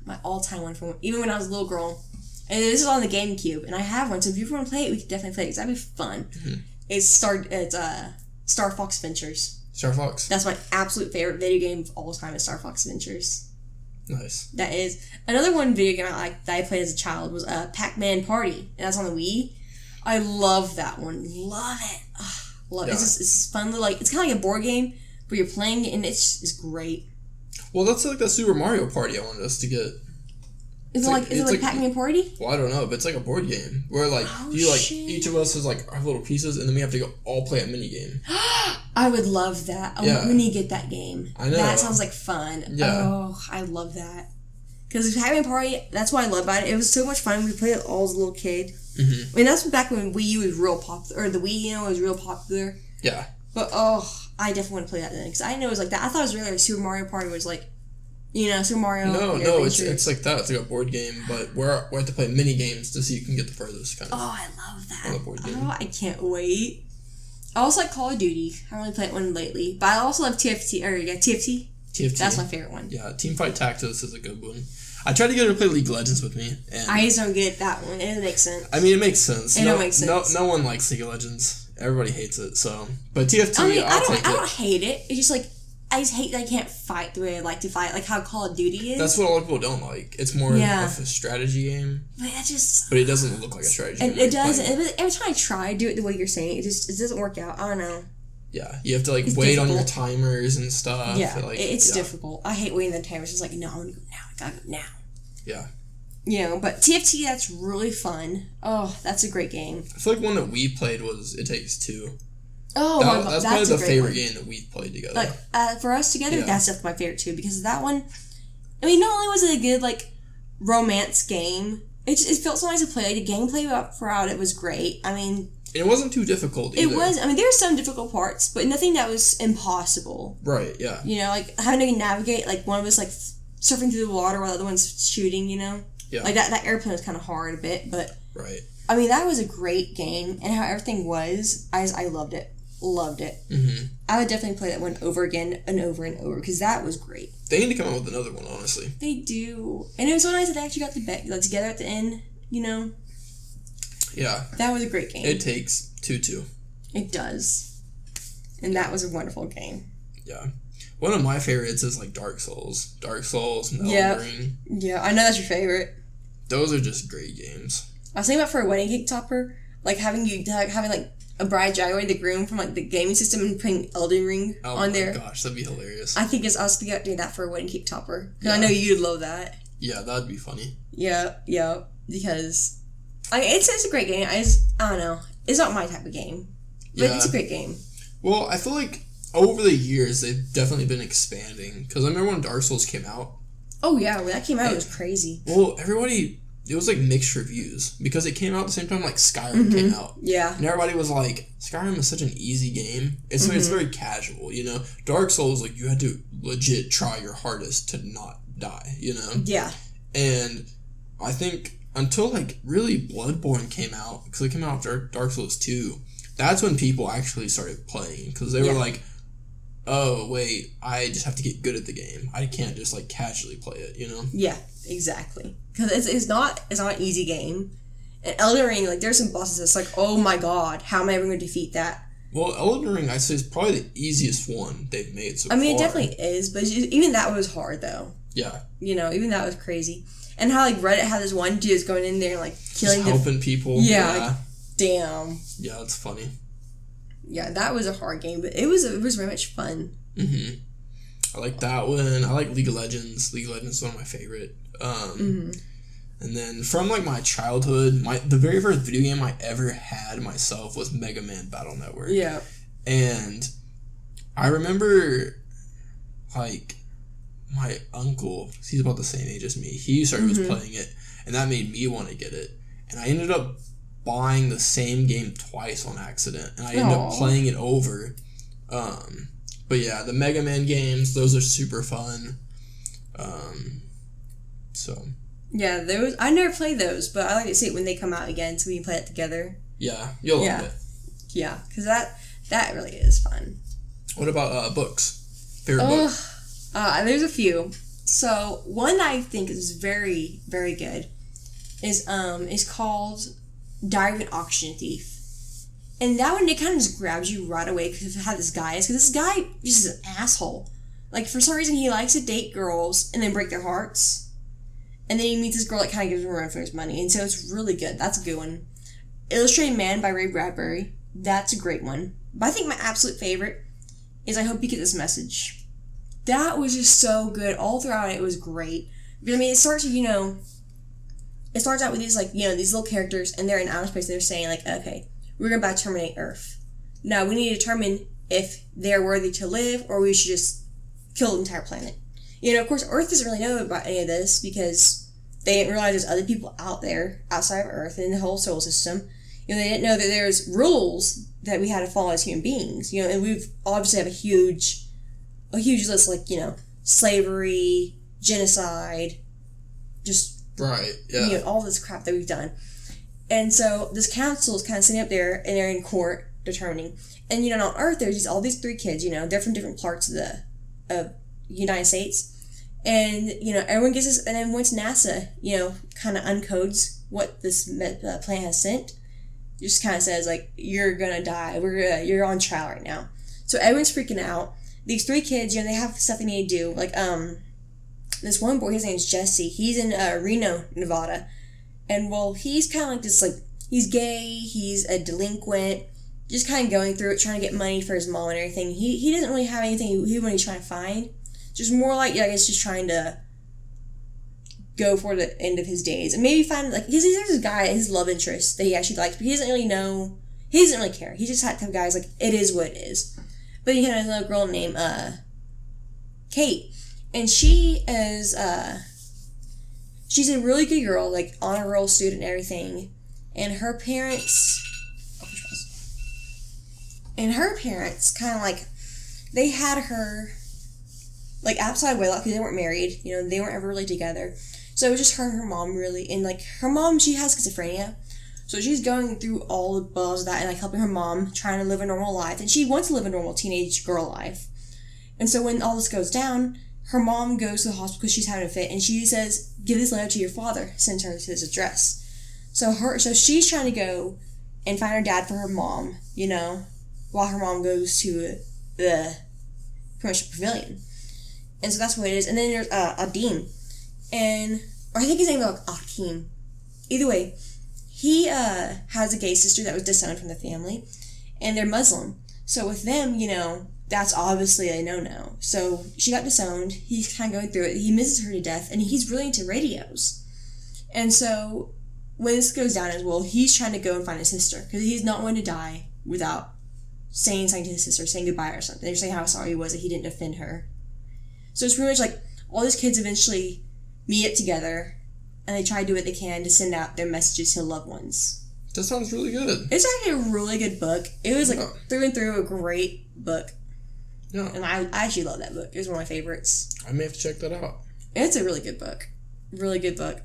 S4: from even when I was a little girl, and this is on the GameCube, and I have one. So if you want to play it, we could definitely play it because that'd be fun. Mm-hmm. It's Star Fox Adventures.
S1: Star Fox.
S4: That's my absolute favorite video game of all time. Is Star Fox Adventures.
S1: Nice. That
S4: is another one video game that I played as a child was Pac-Man Party, and that's on the Wii. I love that one. Love it. Love it. It's fun. It's kind of like a board game, but you're playing it, and it's great.
S1: Well, that's like the Super Mario Party I wanted us to get.
S4: Is it like Pac-Man Party?
S1: Well, I don't know, but it's like a board game where each of us is have little pieces, and then we have to all play a mini game.
S4: I would love that. We need to get that game.
S1: I know.
S4: That sounds like fun.
S1: Yeah.
S4: Oh, I love that. Because Pac-Man Party, that's what I love about it. It was so much fun. We played it all as a little kid. Mm-hmm. I mean, that's back when Wii U was real popular, or the Wii, was real popular.
S1: Yeah.
S4: But I definitely want to play that then because I didn't know it was like that. I thought it was really like Super Mario Party was like, Super Mario.
S1: No, it's like that. It's like a board game, but we have to play mini games to see who can get the furthest. Kind of.
S4: Oh, I love that.
S1: On the board game.
S4: Oh, I can't wait. I also like Call of Duty. I haven't really played one lately, but I also love TFT. TFT.
S1: TFT.
S4: That's my favorite one.
S1: Yeah, Teamfight Tactics is a good one. I tried to get her to play League of Legends with me. And
S4: I just don't get that one. It doesn't make sense.
S1: I mean, it makes sense.
S4: It don't make sense.
S1: No one likes League of Legends. Everybody hates it. So, but TFT,
S4: I don't hate it. It's just I just hate that I can't fight the way I like to fight, like how Call of Duty is.
S1: That's what a lot of people don't like. It's more of a strategy game.
S4: But
S1: But it doesn't look like a strategy game.
S4: It doesn't. Every time I try to do it the way you're saying, it doesn't work out. I don't know.
S1: Yeah, you have to wait difficult. On your timers and stuff.
S4: Yeah, it's difficult. I hate waiting the timers. It's like, no, I want to go now. I gotta go now.
S1: Yeah.
S4: But TFT, that's really fun. Oh, that's a great game.
S1: I feel like one that we played was It Takes Two.
S4: Oh,
S1: that's probably the favorite game that we've played together.
S4: Like, for us together, that's definitely my favorite too, because that one, I mean, not only was it a good, like, romance game, it felt so nice to play. The gameplay throughout it was great. I mean...
S1: It wasn't too difficult either.
S4: It was. I mean, there were some difficult parts, but nothing that was impossible.
S1: Right, yeah.
S4: Like, having to navigate, like, one of us, like, surfing through the water while the other one's shooting, Yeah. Like, that airplane was kind of hard a bit, but...
S1: Right.
S4: I mean, that was a great game, and how everything was, I loved it. Loved it.
S1: Mm-hmm.
S4: I would definitely play that one over again and over and over, because that was great.
S1: They need to come out with another one, honestly.
S4: They do. And it was so nice that they actually got together at the end,
S1: Yeah.
S4: That was a great game.
S1: It Takes Two.
S4: It does. And that was a wonderful game.
S1: Yeah. One of my favorites is, like, Dark Souls. And Elden Ring.
S4: Yeah, I know that's your favorite.
S1: Those are just great games.
S4: I was thinking about for a wedding cake topper, like, having a bride drag away the groom from, like, the gaming system and putting Elden Ring on there.
S1: Oh my gosh, that'd be hilarious.
S4: I was thinking about doing that for a wedding cake topper. Because I know you'd love that.
S1: Yeah, that'd be funny.
S4: Yeah, because it's a great game. I don't know. It's not my type of game. But it's a great game.
S1: Well, I feel like over the years, they've definitely been expanding. Because I remember when Dark Souls came out.
S4: Oh, yeah. When that came out, it was crazy.
S1: Well, it was like mixed reviews. Because it came out at the same time like Skyrim came out.
S4: Yeah.
S1: And everybody was like, Skyrim is such an easy game. It's very casual, Dark Souls, like, you had to legit try your hardest to not die,
S4: Yeah.
S1: And I think until, like, really Bloodborne came out, because it came out after Dark Souls 2, that's when people actually started playing. Because they were like, oh, wait, I just have to get good at the game. I can't just, like, casually play it,
S4: Yeah, exactly. Because it's not an easy game. And Elden Ring, like, there's some bosses that's like, oh my god, how am I ever going to defeat that?
S1: Well, Elden Ring, I'd say, is probably the easiest one they've made so far.
S4: I mean, it definitely is, but even that was hard, though.
S1: Yeah.
S4: Even that was crazy. And how, like, Reddit had this one dude going in there and, like, killing
S1: just helping people.
S4: Yeah. Like, damn.
S1: Yeah, it's funny.
S4: Yeah, that was a hard game, but it was very much fun.
S1: Mm-hmm. I like that one. I like League of Legends. League of Legends is one of my favorite. And then from, like, my childhood, the very first video game I ever had myself was Mega Man Battle Network.
S4: Yeah.
S1: And I remember, like, my uncle, he's about the same age as me, he was playing it, and that made me want to get it. And I ended up buying the same game twice on accident, and I ended up playing it over. But yeah, the Mega Man games, those are super fun.
S4: Yeah, I never played those, but I like to see it when they come out again, so we can play it together.
S1: Yeah, you'll love it.
S4: Yeah, because that really is fun.
S1: What about books? Favorite book?
S4: There's a few. So one that I think is very, very good is called Diary of an Auction Thief. And that one, it kind of just grabs you right away because of how this guy is. Because this guy just is an asshole. Like, for some reason, he likes to date girls and then break their hearts. And then he meets this girl that kind of gives him a run for his money. And so it's really good. That's a good one. Illustrated Man by Ray Bradbury. That's a great one. But I think my absolute favorite is I Hope You Get This Message. That was just so good. All throughout it was great. Because, I mean, it starts with, it starts out with these, like, these little characters, and they're in outer space, and they're saying, like, okay, we're about to terminate Earth. Now, we need to determine if they're worthy to live, or we should just kill the entire planet. Of course, Earth doesn't really know about any of this, because they didn't realize there's other people out there, outside of Earth, in the whole solar system. They didn't know that there's rules that we had to follow as human beings. And we've obviously have a huge list, like, slavery, genocide, just
S1: right, yeah,
S4: all this crap that we've done. And so this council is kind of sitting up there, and they're in court determining. And on Earth, there's all these three kids. They're from different parts of the United States, and everyone gets this. And then once NASA, kind of uncodes what this planet has sent, just kind of says, like, you're gonna die. You're on trial right now. So everyone's freaking out. These three kids, they have stuff they need to do. Like, this one boy, his name's Jesse. He's in Reno, Nevada. And, well, he's kind of like this, like, he's gay, he's a delinquent, just kind of going through it, trying to get money for his mom and everything. He doesn't really have anything he's trying to find. Just more like, I guess, just trying to go for the end of his days and maybe find like because there's this guy, his love interest that he actually likes, but he doesn't really know. He doesn't really care. He just had to have guys like it is what it is. But he had another girl named Kate, and she is she's a really good girl, like honor roll student and everything, and her parents. And her parents kind of like, they had her, like, outside wedlock because they weren't married. You know, they weren't ever really together. So it was just her and her mom, really. And, like, her mom, she has schizophrenia. So she's going through all the balls of that and, like, helping her mom, trying to live a normal life. And she wants to live a normal teenage girl life. And so when all this goes down, her mom goes to the hospital because she's having a fit. And she says, give this letter to your father. Send her to his address. So she's trying to go and find her dad for her mom, you know, while her mom goes to the commercial pavilion. And so that's what it is. And then there's Adim. Or I think his name is Akeem. Either way, he has a gay sister that was disowned from the family. And they're Muslim. So with them, you know, that's obviously a no-no. So she got disowned. He's kind of going through it. He misses her to death. And he's really into radios. And so when this goes down as well, he's trying to go and find his sister. Because he's not going to die without saying something to his sister, saying goodbye or something. They're saying how sorry he was that he didn't defend her. So it's pretty much like all these kids eventually meet up together and they try to do what they can to send out their messages to loved ones.
S1: That sounds really good.
S4: It's actually a really good book. It was like through and through a great book.
S1: Yeah.
S4: And I actually love that book. It was one of my favorites.
S1: I may have to check that out.
S4: It's a really good book. Really good book.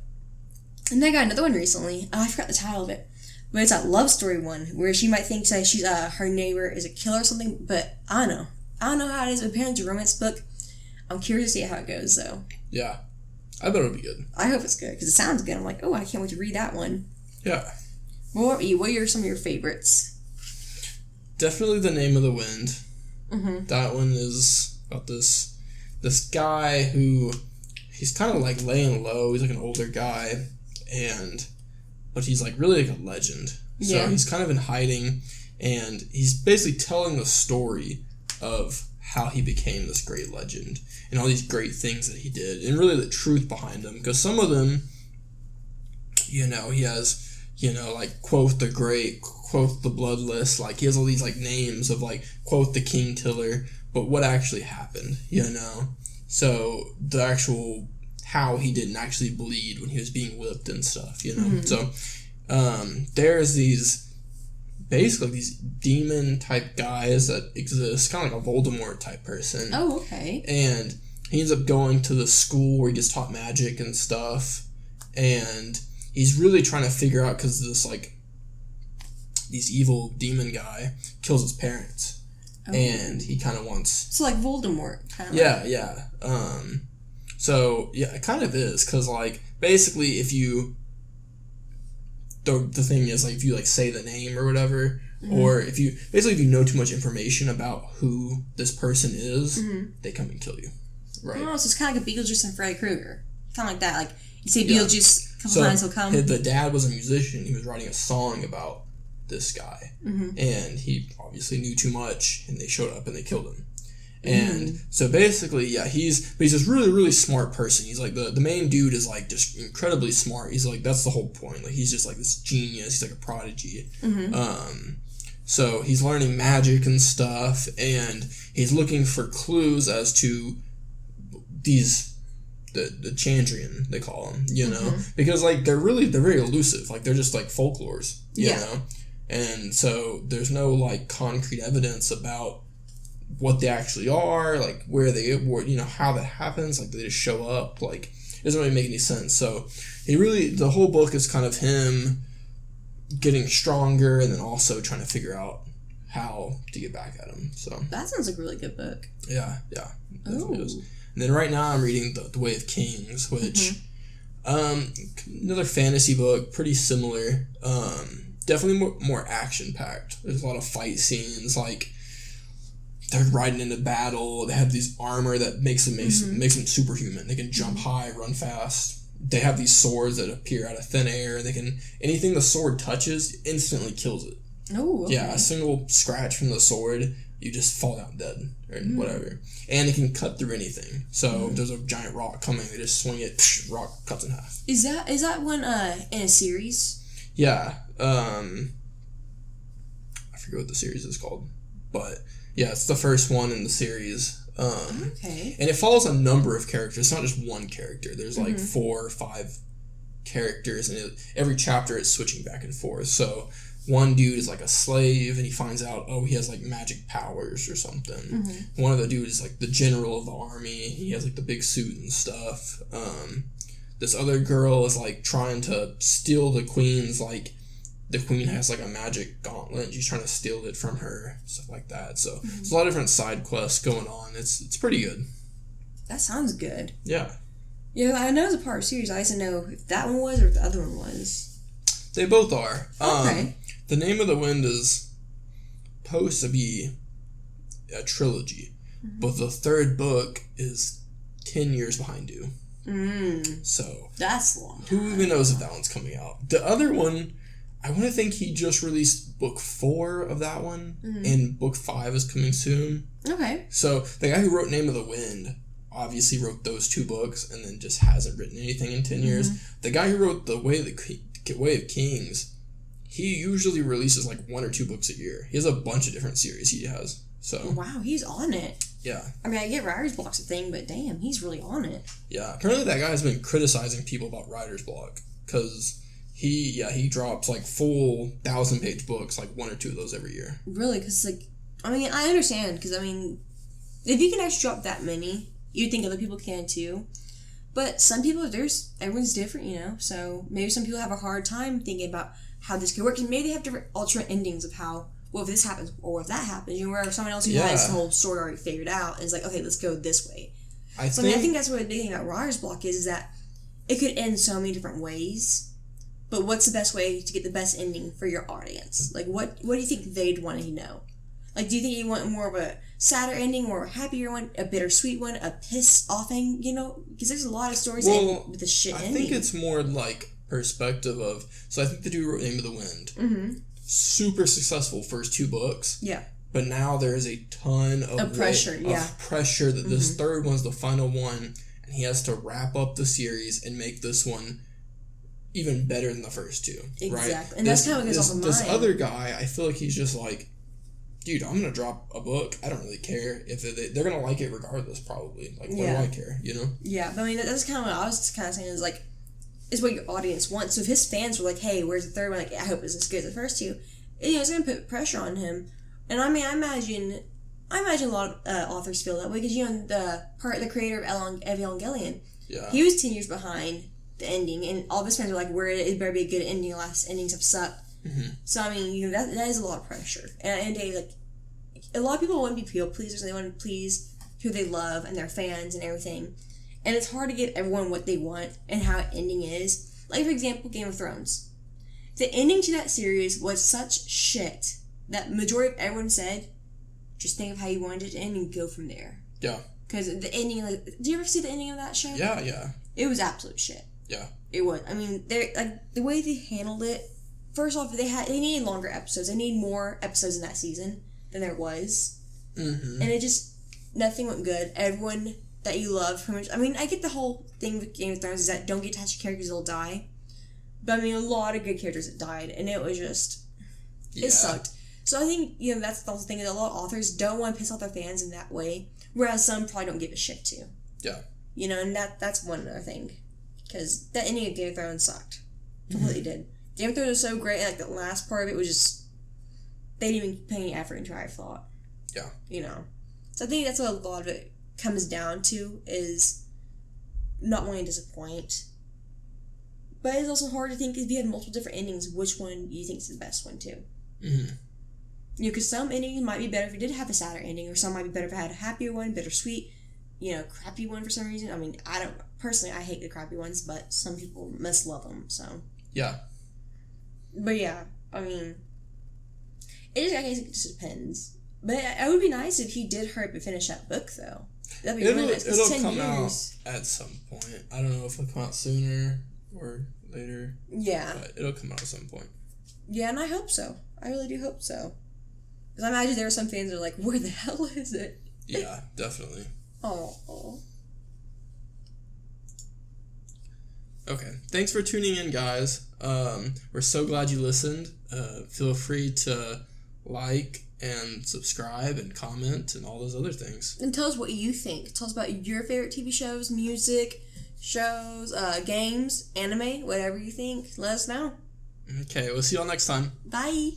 S4: And I got another one recently. I forgot the title of it. But it's that love story one where she might think that she's her neighbor is a killer or something, but I don't know. I don't know how it is. Apparently it's a romance book. I'm curious to see how it goes, though.
S1: Yeah. I bet it'll be good.
S4: I hope it's good, because it sounds good. I'm like, oh, I can't wait to read that one.
S1: Yeah.
S4: What are some of your favorites?
S1: Definitely The Name of the Wind.
S4: Mm-hmm.
S1: That one is about this guy who, he's kind of like laying low. He's like an older guy, but he's like really like a legend. So
S4: yeah.
S1: he's kind of in hiding, and he's basically telling the story of how he became this great legend and all these great things that he did, and really the truth behind them. Because some of them, you know, he has, you know, like quoth the great, quoth the bloodless, like he has all these like names of like quoth the king killer, but what actually happened, you know? So the actual how he didn't actually bleed when he was being whipped and stuff, you know? Mm-hmm. So there's these basically these demon type guys that exist, kind of like a Voldemort type person.
S4: Oh, okay.
S1: And he ends up going to the school where he gets taught magic and stuff, and he's really trying to figure out, because this like this evil demon guy kills his parents. Oh. And he kind of wants...
S4: So like Voldemort, kind of.
S1: Yeah, like. Yeah. So, yeah, it kind of is, because, like, basically, if you... The thing is, like, if you, like, say the name or whatever, mm-hmm. or if you... Basically, if you know too much information about who this person is, mm-hmm. they come and kill you. Right?
S4: Oh, so it's kind of like a Beetlejuice and Freddy Krueger. Kind of like that. Like, you say Beetlejuice a couple times, he'll come.
S1: The dad was a musician. He was writing a song about this guy. Mm-hmm. And he obviously knew too much, and they showed up and they killed him. And so basically, yeah, he's this really, really smart person. He's like, the main dude is like just incredibly smart. He's like, that's the whole point. Like, he's just like this genius. He's like a prodigy. Mm-hmm. So he's learning magic and stuff, and he's looking for clues as to these, the Chandrian, they call them, you know? Mm-hmm. Because like, they're very elusive. Like, they're just like folklores, you know? And so there's no like concrete evidence about what they actually are, like where they were, you know, how that happens, like they just show up, like it doesn't really make any sense. So the whole book is kind of him getting stronger and then also trying to figure out how to get back at him. So
S4: that sounds like a really good book.
S1: Yeah, definitely is. And then right now I'm reading The Way of Kings, which another fantasy book, pretty similar, definitely more action packed. There's a lot of fight scenes, like they're riding into battle. They have these armor that makes them superhuman. They can jump high, run fast. They have these swords that appear out of thin air. They can anything the sword touches instantly kills it.
S4: Oh, okay.
S1: Yeah, a single scratch from the sword you just fall down dead or whatever. And it can cut through anything. So if there's a giant rock coming, they just swing it, rock cuts in half.
S4: Is that one in a series?
S1: Yeah. I forget what the series is called. But yeah, it's the first one in the series.
S4: Okay.
S1: And it follows a number of characters. It's not just one character. There's like 4 or 5 characters, and every chapter is switching back and forth. So one dude is like a slave, and he finds out, he has like magic powers or something. One of the dudes is like the general of the army. He has like the big suit and stuff. This other girl is like trying to steal the queen's, like the queen has like a magic gauntlet, and she's trying to steal it from her, stuff like that. So there's a lot of different side quests going on. It's pretty good.
S4: That sounds good.
S1: Yeah.
S4: Yeah, I know it's a part of the series. I just didn't know if that one was or if the other one was.
S1: They both are.
S4: Okay.
S1: The Name of the Wind is supposed to be a trilogy, but the third book is 10 years behind due. So
S4: that's long.
S1: Who even knows if that one's coming out? The other one, I want to think he just released book 4 of that one, and book 5 is coming soon.
S4: Okay.
S1: So the guy who wrote Name of the Wind obviously wrote those 2 books and then just hasn't written anything in 10 years. The guy who wrote The Way of Kings, he usually releases like 1 or 2 books a year. He has a bunch of different series he has. So
S4: wow, he's on it.
S1: Yeah.
S4: I mean, I get Writer's Block's a thing, but damn, he's really on it.
S1: Yeah. Apparently that guy has been criticizing people about Writer's Block because he drops like full 1,000-page books, like 1 or 2 of those every year.
S4: Really? Because like, I mean, I understand because I mean, if you can actually drop that many, you'd think other people can too. But some people, everyone's different, you know. So maybe some people have a hard time thinking about how this could work, and maybe they have different alternate endings of how, well, if this happens or if that happens, you know, where someone else who has the whole story already figured out and is like, okay, let's go this way. I think that's what the big thing about Writer's Block is that it could end so many different ways. But what's the best way to get the best ending for your audience? Like, what do you think they'd want to know? Like, do you think you want more of a sadder ending or a happier one, a bittersweet one, a piss-off thing, you know? Because there's a lot of stories with the shit ending.
S1: I think it's more like perspective of... So I think the dude wrote Name of the Wind. Super successful first 2 books.
S4: Yeah.
S1: But now there is a ton of
S4: pressure,
S1: pressure that this third one's the final one, and he has to wrap up the series and make this one even better than the first 2.
S4: Exactly.
S1: Right?
S4: And that's how it goes off of mine.
S1: This other guy, I feel like he's just like, dude, I'm going to drop a book. I don't really care. If they're going to like it regardless, probably. Like, what do I care, you know?
S4: Yeah, but I mean, that's kind of what I was kind of saying is like, is what your audience wants. So if his fans were like, hey, where's the third one? Like, I hope it's as good as the first 2. You know, it's going to put pressure on him. And I mean, I imagine a lot of authors feel that way because, you know, the creator of Evangelion, he was 10 years behind the ending, and all of his fans were like, it better be a good ending, the last endings have sucked. So, I mean, you know, that is a lot of pressure. And at the end of the day, like, a lot of people want to be people pleasers, and they want to please who they love and their fans and everything. And it's hard to give everyone what they want and how an ending is. Like, for example, Game of Thrones. The ending to that series was such shit that majority of everyone said, just think of how you wanted it to end and go from there. Yeah. Because the ending, like, did you ever see the ending of that show? Yeah. It was absolute shit. Yeah. It was. I mean, the way they handled it, first off, they needed longer episodes. They needed more episodes in that season than there was. And it just, nothing went good. Everyone that you love, pretty much, I mean, I get the whole thing with Game of Thrones is that don't get attached to characters, they'll die. But I mean, a lot of good characters that died, and it was just, it sucked. So I think, you know, that's the whole thing, that a lot of authors don't want to piss off their fans in that way, whereas some probably don't give a shit too. Yeah. You know, and that's one other thing. Because the ending of Game of thrones sucked. Completely did. Game of Thrones was so great, and like the last part of it was just, they didn't even put any effort into it, I thought. Yeah. You know. So I think that's what a lot of it comes down to, is not wanting to disappoint. But it's also hard to think, if you had multiple different endings, which one you think is the best one too. You know, because some endings might be better if it did have a sadder ending, or some might be better if it had a happier one, bittersweet, you know, crappy one for some reason. I mean, I hate the crappy ones, but some people must love them, so. Yeah. But yeah, I mean, I guess it just depends. But it would be nice if he did hurry up and finish that book, though. That'd be really nice.
S1: It'll come out at some point. I don't know if it'll come out sooner or later. Yeah. But it'll come out at some point.
S4: Yeah, and I hope so. I really do hope so. Because I imagine there are some fans that are like, where the hell is it?
S1: Yeah, definitely.
S4: Oh.
S1: Okay. Thanks for tuning in, guys. We're so glad you listened. Feel free to like and subscribe and comment and all those other things.
S4: And tell us what you think. Tell us about your favorite TV shows, music, shows, games, anime, whatever you think. Let us know.
S1: Okay, we'll see y'all next time.
S4: Bye.